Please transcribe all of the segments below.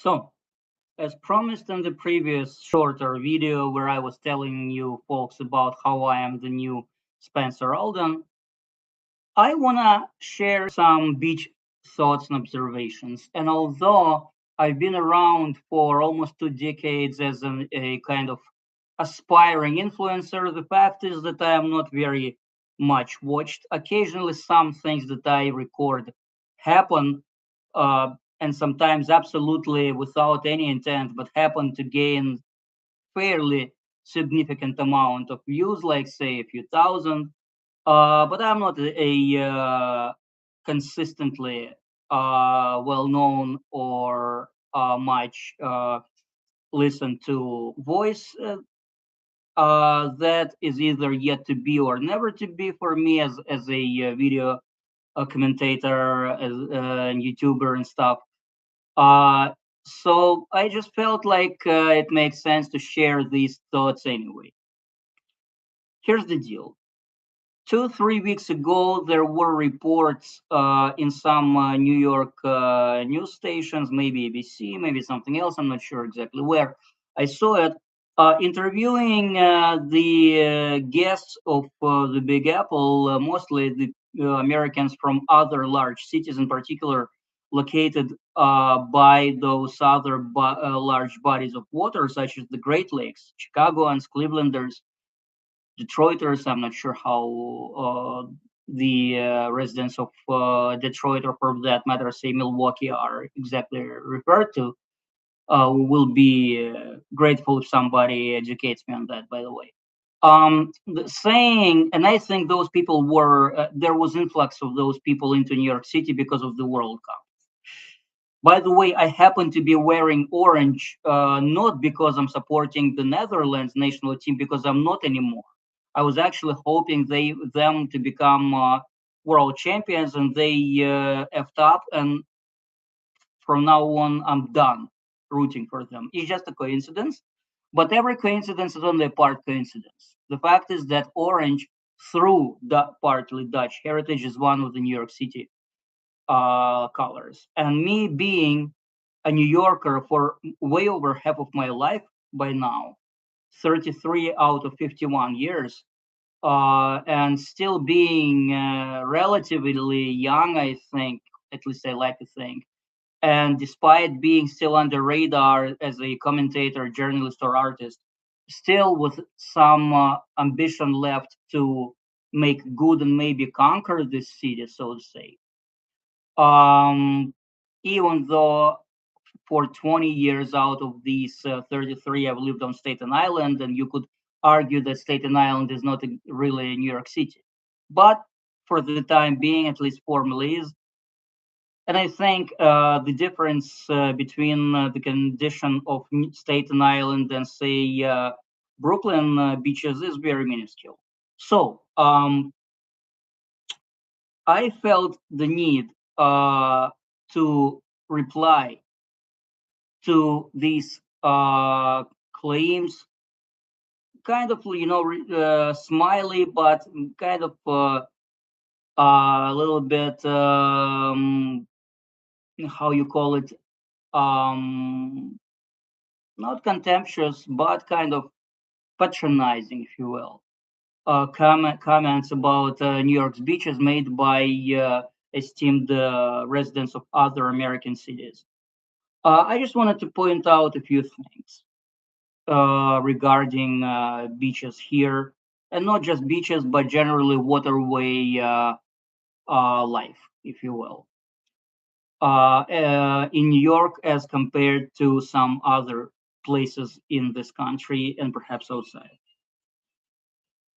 So, as promised in the previous shorter video where I was telling you folks about how I am the new Spencer Alden, I want to share some beach thoughts and observations. And although I've been around for almost 2 decades as a kind of aspiring influencer, the fact is that I am not very much watched. Occasionally, some things that I record happen, and sometimes absolutely without any intent, but happen to gain fairly significant amount of views, like say a few thousand. But I'm not a consistently well known or much listened to voice. That is either yet to be or never to be for me as a video commentator, as and YouTuber and stuff. Uh, so I just felt like it makes sense to share these thoughts anyway. Here's the deal. 2, 3 weeks ago, there were reports in some New York news stations, maybe ABC, maybe something else. I'm not sure exactly where. I saw it interviewing the guests of the Big Apple, mostly the Americans from other large cities, in particular located by those other large bodies of water, such as the Great Lakes, Chicagoans, Clevelanders, Detroiters. I'm not sure how the residents of Detroit, or for that matter, say Milwaukee, are exactly referred to. Will be grateful if somebody educates me on that, by the way. The saying, and I think those people were, there was influx of those people into New York City because of the World Cup. By the way, I happen to be wearing orange, not because I'm supporting the Netherlands national team, because I'm not anymore. I was actually hoping them to become world champions, and they effed up. And from now on, I'm done rooting for them. It's just a coincidence, but every coincidence is only a part coincidence. The fact is that orange, through the partly Dutch heritage, is one of the New York City colors. And me being a New Yorker for way over half of my life by now, 33 out of 51 years, and still being relatively young, I think, at least I like to think. And despite being still under radar as a commentator, journalist, or artist, still with some ambition left to make good and maybe conquer this city, so to say. Um, Even though for 20 years out of these 33, I've lived on Staten Island, and you could argue that Staten Island is not really New York City. But for the time being, at least formally is. And I think the difference between the condition of Staten Island and, say, Brooklyn beaches is very minuscule. So I felt the need to reply to these claims, kind of, smiley, but kind of a little bit, how you call it, um, not contemptuous, but kind of patronizing, if you will. Comments about New York's beaches made by esteemed residents of other American cities. I just wanted to point out a few things regarding beaches here, and not just beaches, but generally waterway life, if you will, in New York as compared to some other places in this country and perhaps outside.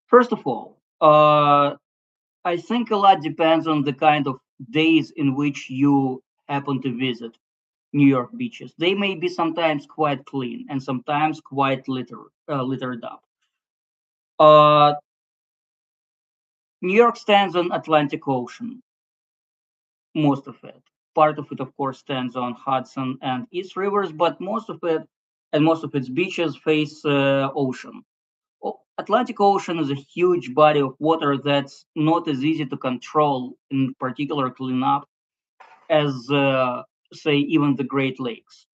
First of all, I think a lot depends on the kind of days in which you happen to visit New York beaches. They may be sometimes quite clean and sometimes quite littered up. Uh, New York stands on Atlantic Ocean, most of it. Part of it, of course, stands on Hudson and East Rivers, but most of it and most of its beaches face ocean. Atlantic Ocean is a huge body of water that's not as easy to control, in particular clean up, as say even the Great Lakes.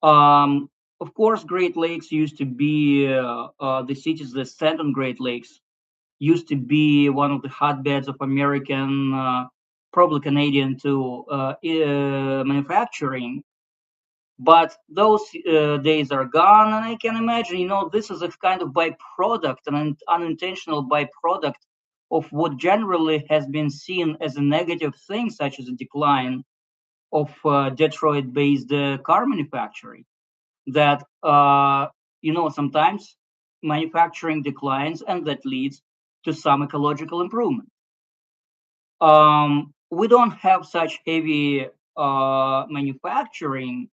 Of course, Great Lakes used to be the cities that stand on Great Lakes used to be one of the hotbeds of American, probably Canadian too, manufacturing. But those days are gone, and I can imagine, this is a kind of byproduct, an unintentional byproduct of what generally has been seen as a negative thing, such as a decline of Detroit-based car manufacturing. That sometimes manufacturing declines, and that leads to some ecological improvement. We don't have such heavy manufacturing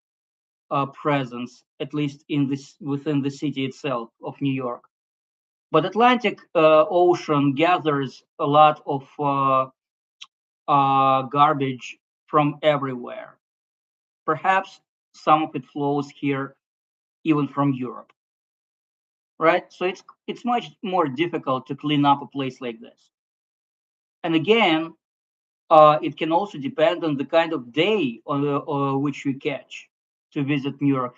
presence, at least in this within the city itself of New York. But Atlantic Ocean gathers a lot of garbage from everywhere. Perhaps some of it flows here, even from Europe, right? So it's much more difficult to clean up a place like this. And again, it can also depend on the kind of day which you catch to visit New York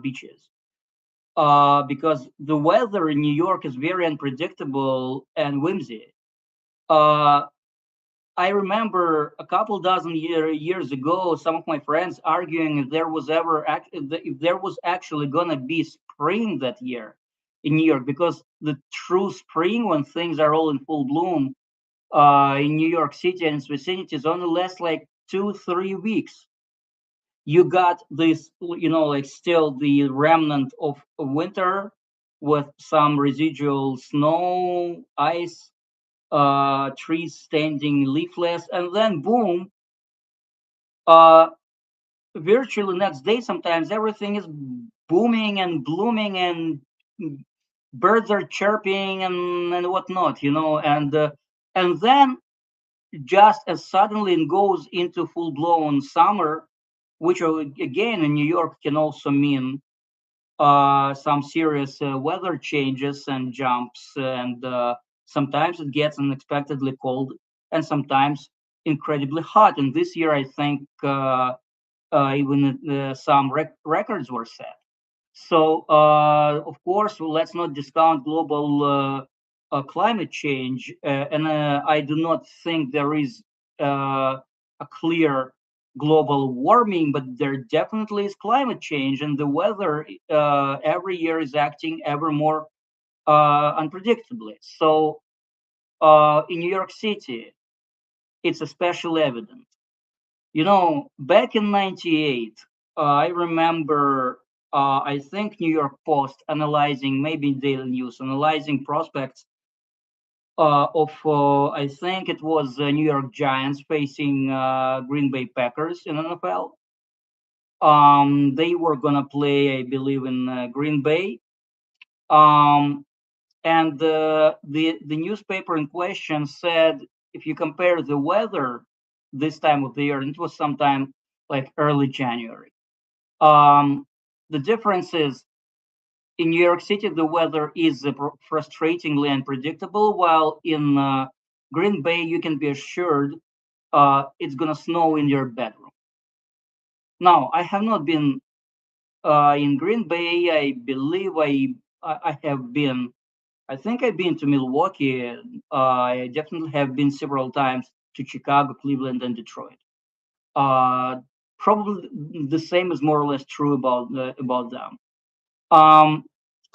beaches. Because the weather in New York is very unpredictable and whimsy. Uh, I remember a couple dozen years ago, some of my friends arguing if there was if there was actually gonna be spring that year in New York, because the true spring, when things are all in full bloom, in New York City and its vicinities, only lasts like 2 3 weeks. You got this, like still the remnant of winter with some residual snow, ice, trees standing leafless, and then boom, uh, virtually next day, sometimes everything is booming and blooming, and birds are chirping and whatnot, and then just as suddenly it goes into full blown summer, which again in New York can also mean some serious weather changes and jumps, and sometimes it gets unexpectedly cold, and sometimes incredibly hot. And this year, I think even some records were set. So, of course, let's not discount global climate change. And I do not think there is a clear global warming, but there definitely is climate change, and the weather every year is acting ever more unpredictably. So, in New York City, it's especially evident. Back in '98, I remember, I think New York Post analyzing, maybe Daily News, analyzing prospects of, I think it was New York Giants facing Green Bay Packers in NFL. They were gonna play, I believe, in Green Bay. Um, and the newspaper in question said, if you compare the weather this time of the year, and it was sometime like early January, um, the difference is in New York City the weather is frustratingly unpredictable, while in Green Bay you can be assured it's gonna snow in your bedroom. Now I have not been in Green Bay. I believe I have been. I think I've been to Milwaukee. I definitely have been several times to Chicago, Cleveland, and Detroit. Uh, Probably the same is more or less true about them. Um,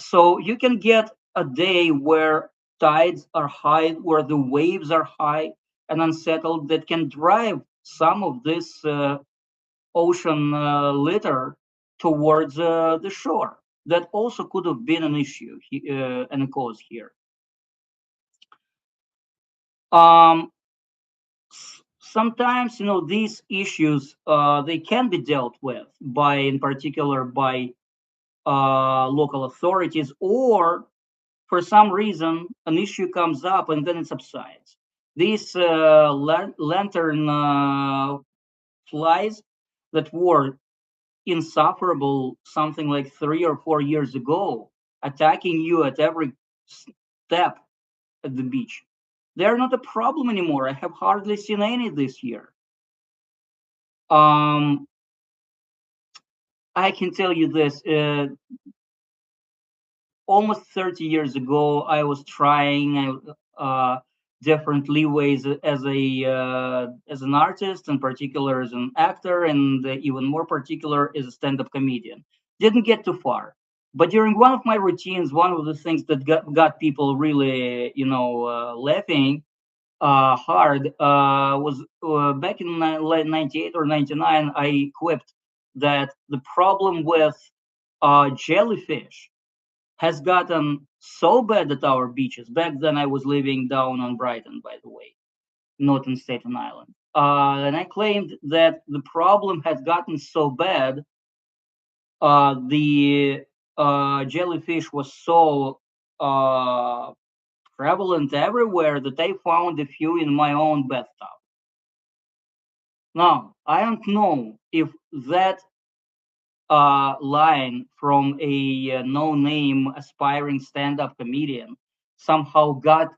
so you can get a day where tides are high, where the waves are high and unsettled, that can drive some of this ocean litter towards the shore. That also could have been an issue and a cause here. Um, Sometimes, these issues they can be dealt with by, in particular, by local authorities, or for some reason an issue comes up and then it subsides. These lantern flies that were insufferable something like 3 or 4 years ago, attacking you at every step at the beach, they're not a problem anymore. I have hardly seen any this year. Um, I can tell you this. Almost 30 years ago, I was trying different leeways as an artist, in particular as an actor, and even more particular as a stand-up comedian. Didn't get too far, but during one of my routines, one of the things that got people really, laughing hard was back in late 98 or 99. I quipped that the problem with jellyfish has gotten so bad at our beaches. Back then, I was living down on Brighton, by the way, not in Staten Island. And I claimed that the problem had gotten so bad, the jellyfish was so uh, prevalent everywhere that I found a few in my own bathtub. Now, I don't know if that line from a no-name aspiring stand-up comedian somehow got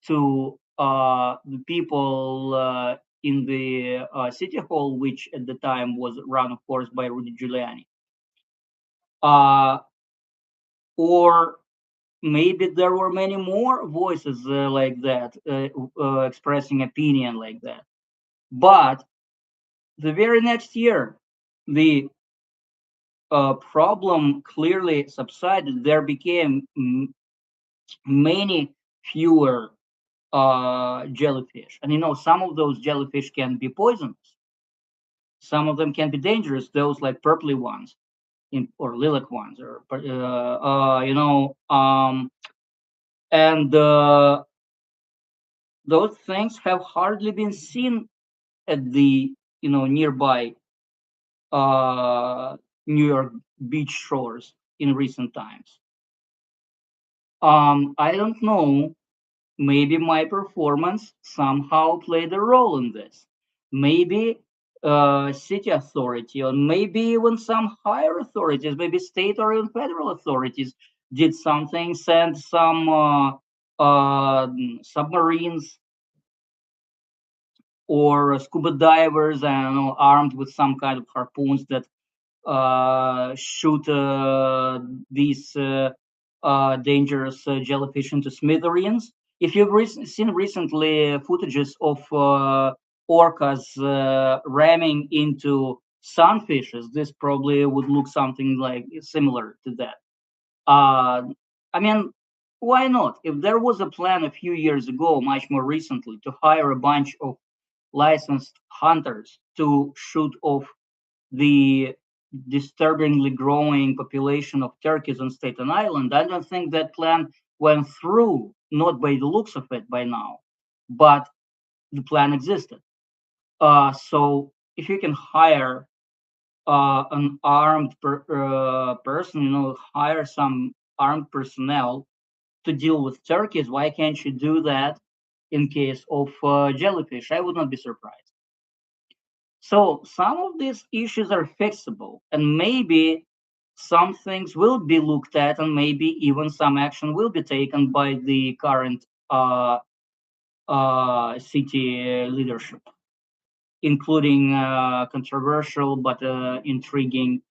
to the people in the city hall, which at the time was run, of course, by Rudy Giuliani. Uh, or maybe there were many more voices like that, expressing opinion like that. But the very next year, the problem clearly subsided. There became many fewer jellyfish. And some of those jellyfish can be poisonous. Some of them can be dangerous. Those like purpley ones, or lilac ones, or and those things have hardly been seen at the nearby uh, New York beach shores in recent times. I don't know. Maybe my performance somehow played a role in this. Maybe city authority, or maybe even some higher authorities, maybe state or even federal authorities did something, sent some submarines or scuba divers, I don't know, armed with some kind of harpoons that shoot these dangerous jellyfish into smithereens. If you've seen recently footages of orcas ramming into sunfishes, this probably would look something like similar to that. Uh, I mean, why not? If there was a plan a few years ago, much more recently, to hire a bunch of licensed hunters to shoot off the disturbingly growing population of turkeys on Staten Island, I don't think that plan went through, not by the looks of it by now, but the plan existed. So if you can hire an armed person, hire some armed personnel to deal with turkeys, why can't you do that in case of jellyfish? I would not be surprised. So some of these issues are fixable, and maybe some things will be looked at, and maybe even some action will be taken by the current city leadership, including controversial but intriguing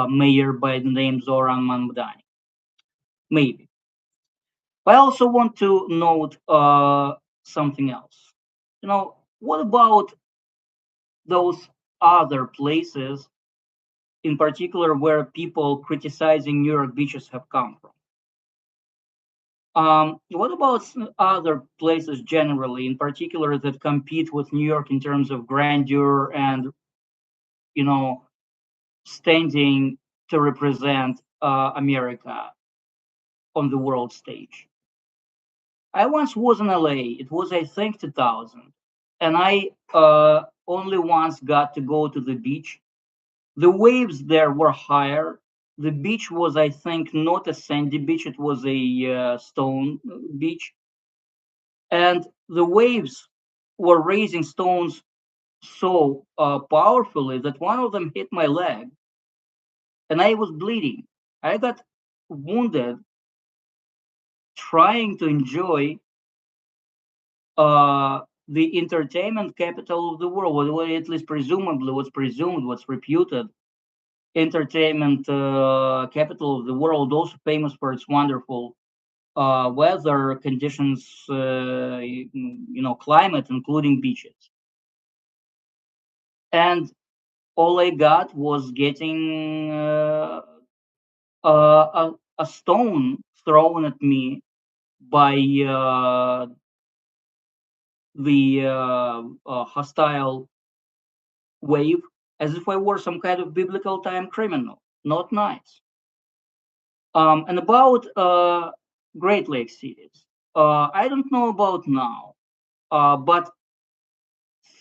mayor by the name Zoran Mamdani. Maybe. I also want to note something else. What about those other places in particular where people criticizing New York beaches have come from? What about other places generally, in particular, that compete with New York in terms of grandeur and, you know, standing to represent America on the world stage? I once was in LA. It was, I think, 2000, and I only once got to go to the beach. The waves there were higher. The beach was, I think, not a sandy beach, it was a stone beach. And the waves were raising stones so powerfully that one of them hit my leg and I was bleeding. I got wounded trying to enjoy the entertainment capital of the world, what at least presumably was presumed, was reputed entertainment capital of the world, also famous for its wonderful weather conditions, climate, including beaches. And all I got was getting a stone thrown at me by the hostile wave, as if I were some kind of biblical time criminal. Not nice. And about Great Lakes cities, I don't know about now, but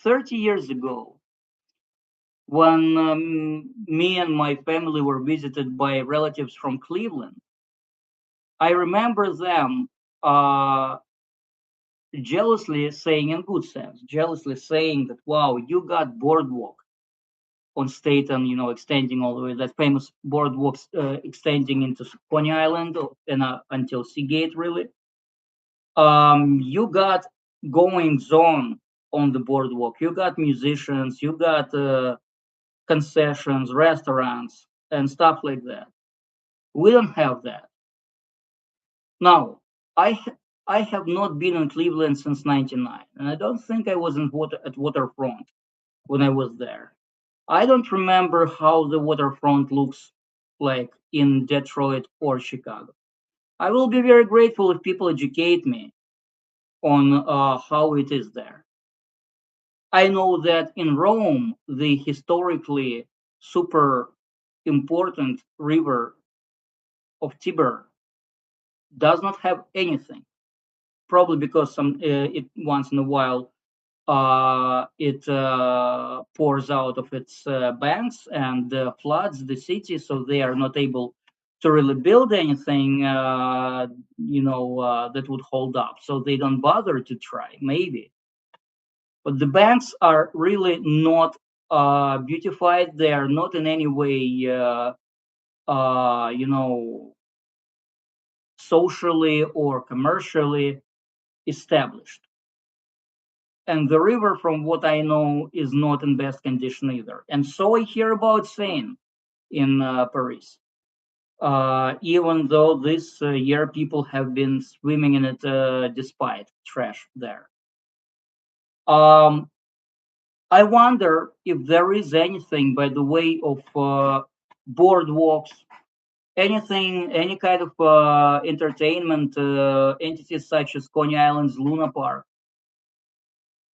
30 years ago, when me and my family were visited by relatives from Cleveland, I remember them jealously saying, in good sense, jealously saying that, wow, you got boardwalk on Staten, extending all the way, that famous boardwalk extending into Coney Island and until Seagate, really. You got goings on the boardwalk. You got musicians, you got concessions, restaurants, and stuff like that. We don't have that. Now, I have not been in Cleveland since '99, and I don't think I was at waterfront when I was there. I don't remember how the waterfront looks like in Detroit or Chicago. I will be very grateful if people educate me on how it is there. I know that in Rome, the historically super important river of Tiber does not have anything. Probably because it once in a while it pours out of its banks and floods the city, so they are not able to really build anything, that would hold up. So they don't bother to try, maybe. But the banks are really not beautified. They are not in any way, socially or commercially established. And the river, from what I know, is not in best condition either. And so I hear about Seine in Paris. Even though this year people have been swimming in it despite trash there. Um, I wonder if there is anything by the way of boardwalks, anything, any kind of entertainment entities such as Coney Island's Luna Park,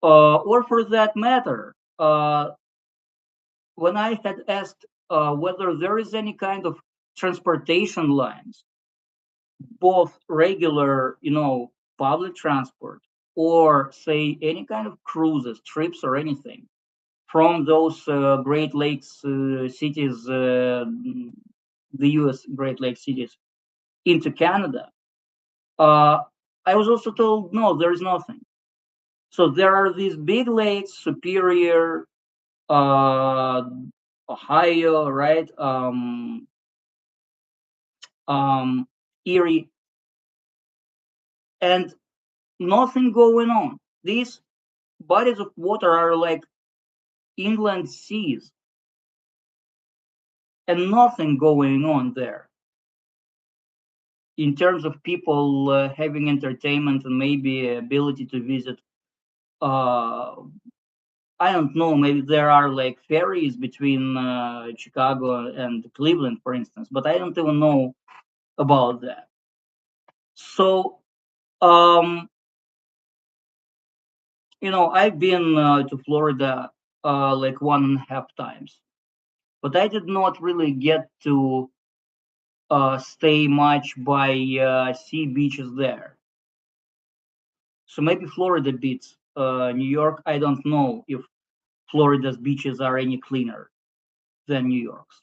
or for that matter, when I had asked whether there is any kind of transportation lines, both regular, public transport, or say any kind of cruises, trips, or anything from those Great Lakes cities, the U.S. Great Lakes cities, into Canada, uh, I was also told no, there is nothing. So there are these big lakes, Superior, uh, Ohio, right? Erie, and nothing going on. These bodies of water are like inland seas, and nothing going on there in terms of people having entertainment and maybe ability to visit. Uh, I don't know. Maybe there are like ferries between Chicago and Cleveland, for instance, but I don't even know about that. So, um, I've been to Florida like 1.5 times, but I did not really get to stay much by sea beaches there. So maybe Florida beats New York. I don't know if Florida's beaches are any cleaner than New York's.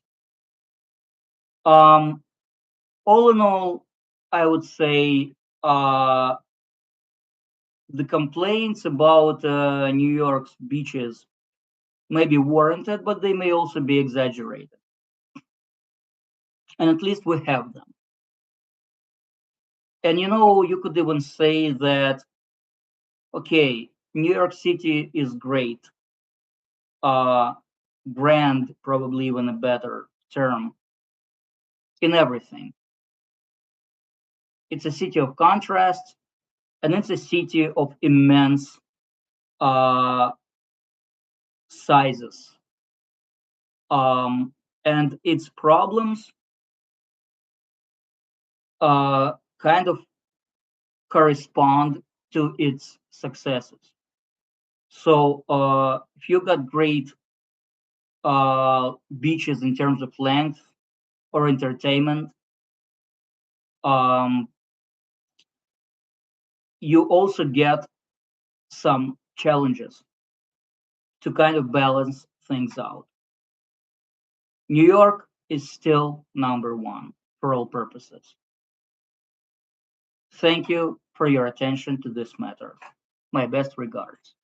Um, all in all, I would say uh, the complaints about New York's beaches may be warranted, but they may also be exaggerated. And at least we have them. And you could even say that, okay, New York City is great, uh, brand probably even a better. term in everything. It's a city of contrasts, and it's a city of immense uh, sizes. And its problems uh, kind of correspond to its successes. So if you got great beaches in terms of length or entertainment, um, you also get some challenges to kind of balance things out. New York is still number one for all purposes. Thank you for your attention to this matter. My best regards.